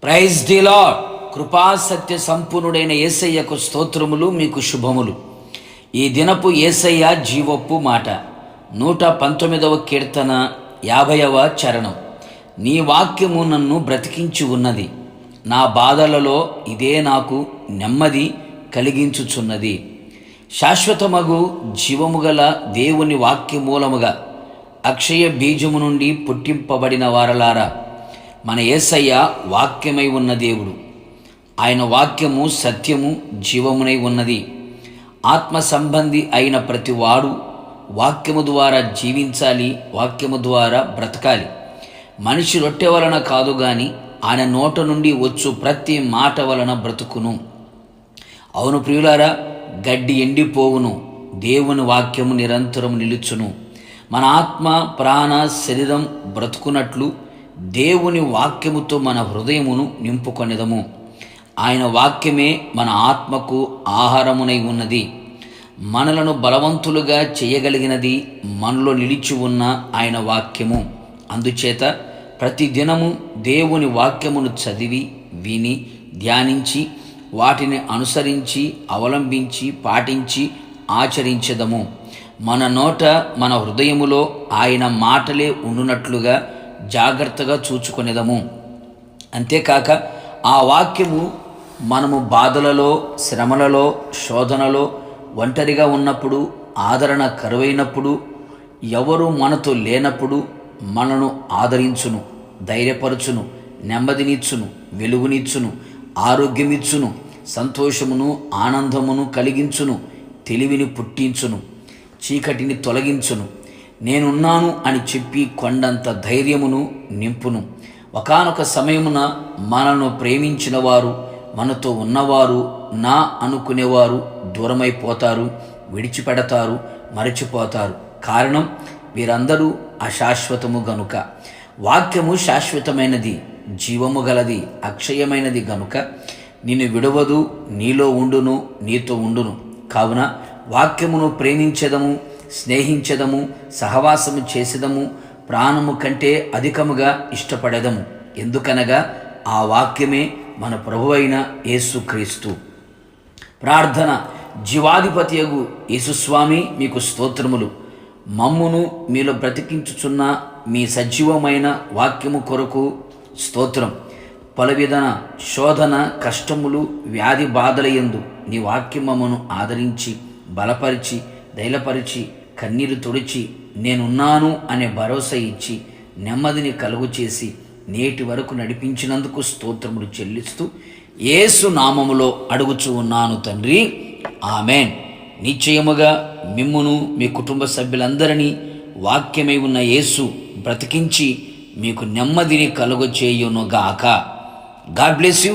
Praise the lord. కృపా సత్య సంపూర్ణుడైన యేసయ్యకు స్తోత్రములు, మీకు శుభములు. ఈ దినపు యేసయ్య జీవపు మాట 119వ కీర్తన 50వ చరణం. నీ వాక్యము నన్ను బ్రతికించి ఉన్నది, నా బాధలలో ఇదే నాకు నెమ్మది కలిగించుచున్నది. శాశ్వతమగు జీవము గల దేవుని వాక్య మూలముగా అక్షయ బీజము నుండి పుట్టింపబడిన వారలారా, మన యేసయ్య వాక్యమై ఉన్న దేవుడు. ఆయన వాక్యము సత్యము జీవమునై ఉన్నది. ఆత్మ సంబంధి అయిన ప్రతివాడు వాక్యము ద్వారా జీవించాలి, వాక్యము ద్వారా బ్రతకాలి. మనిషి రొట్టె వలన కాదు గాని ఆయన నోట నుండి వచ్చు ప్రతి మాట వలన బ్రతుకును. అవును ప్రియులారా, గడ్డి ఎండిపోవును, దేవుని వాక్యము నిరంతరం నిలుచును. మన ఆత్మ ప్రాణ శరీరం బ్రతుకున్నట్లు దేవుని వాక్యముతో మన హృదయమును నింపుకొనిదము. ఆయన వాక్యమే మన ఆత్మకు ఆహారమునై ఉన్నది. మనలను బలవంతులుగా చేయగలిగినది మనలో నిలిచి ఉన్న ఆయన వాక్యము. అందుచేత ప్రతిదినము దేవుని వాక్యమును చదివి విని ధ్యానించి వాటిని అనుసరించి అవలంబించి పాటించి ఆచరించదము. మన నోట మన హృదయములో ఆయన మాటలే ఉండునట్లుగా జాగ్రత్తగా చూచుకొనేదము. అంతేకాక ఆ వాక్యము మనము బాధలలో, శ్రమలలో, శోధనలో, ఒంటరిగా ఉన్నప్పుడు, ఆదరణ కరువైనప్పుడు, ఎవరు మనతో లేనప్పుడు మనను ఆదరించును, ధైర్యపరచును, నెమ్మదినిచ్చును, వెలుగునిచ్చును, ఆరోగ్యమిచ్చును, సంతోషమును ఆనందమును కలిగించును, తెలివిని పుట్టించును, చీకటిని తొలగించును. నేనున్నాను అని చెప్పి కొండంత ధైర్యమును నింపును. ఒకానొక సమయమున మనను ప్రేమించిన వారు, మనతో ఉన్నవారు, నా అనుకునేవారు దూరమైపోతారు, విడిచిపెడతారు, మరచిపోతారు. కారణం, వీరందరూ అశాశ్వతము గనుక. వాక్యము శాశ్వతమైనది, జీవము గలది, అక్షయమైనది గనుక నిన్ను విడవదు, నీలో ఉండును, నీతో ఉండును. కావున వాక్యమును ప్రేమించెదము, స్నేహించెదము, సహవాసము చేసేదము, ప్రాణము కంటే అధికముగా ఇష్టపడెదము. ఎందుకనగా ఆ వాక్యమే మన ప్రభువైన యేసుక్రీస్తు. ప్రార్థన. జీవాధిపతియగు యేసుస్వామి, మీకు స్తోత్రములు. మమ్మును మీలో బ్రతికించుచున్న మీ సజీవమైన వాక్యము కొరకు స్తోత్రం. పలువిధన శోధన, కష్టములు, వ్యాధి బాధలయందు నీ వాక్యమమును ఆదరించి బలపరిచి ధైర్యపరిచి కన్నీరు తుడిచి నేనున్నాను అనే భరోసా ఇచ్చి నెమ్మదిని కలుగు చేసి నేటి వరకు నడిపించినందుకు స్తోత్రములు చెల్లిస్తూ యేసు నామములో అడుగుచూ ఉన్నాను తండ్రి, ఆమెన్. నిశ్చయముగా మిమ్మును మీ కుటుంబ సభ్యులందరినీ వాక్యమై ఉన్న యేసు బ్రతికించి మీకు నెమ్మదిని కలుగ చేయునుగాక. God bless you.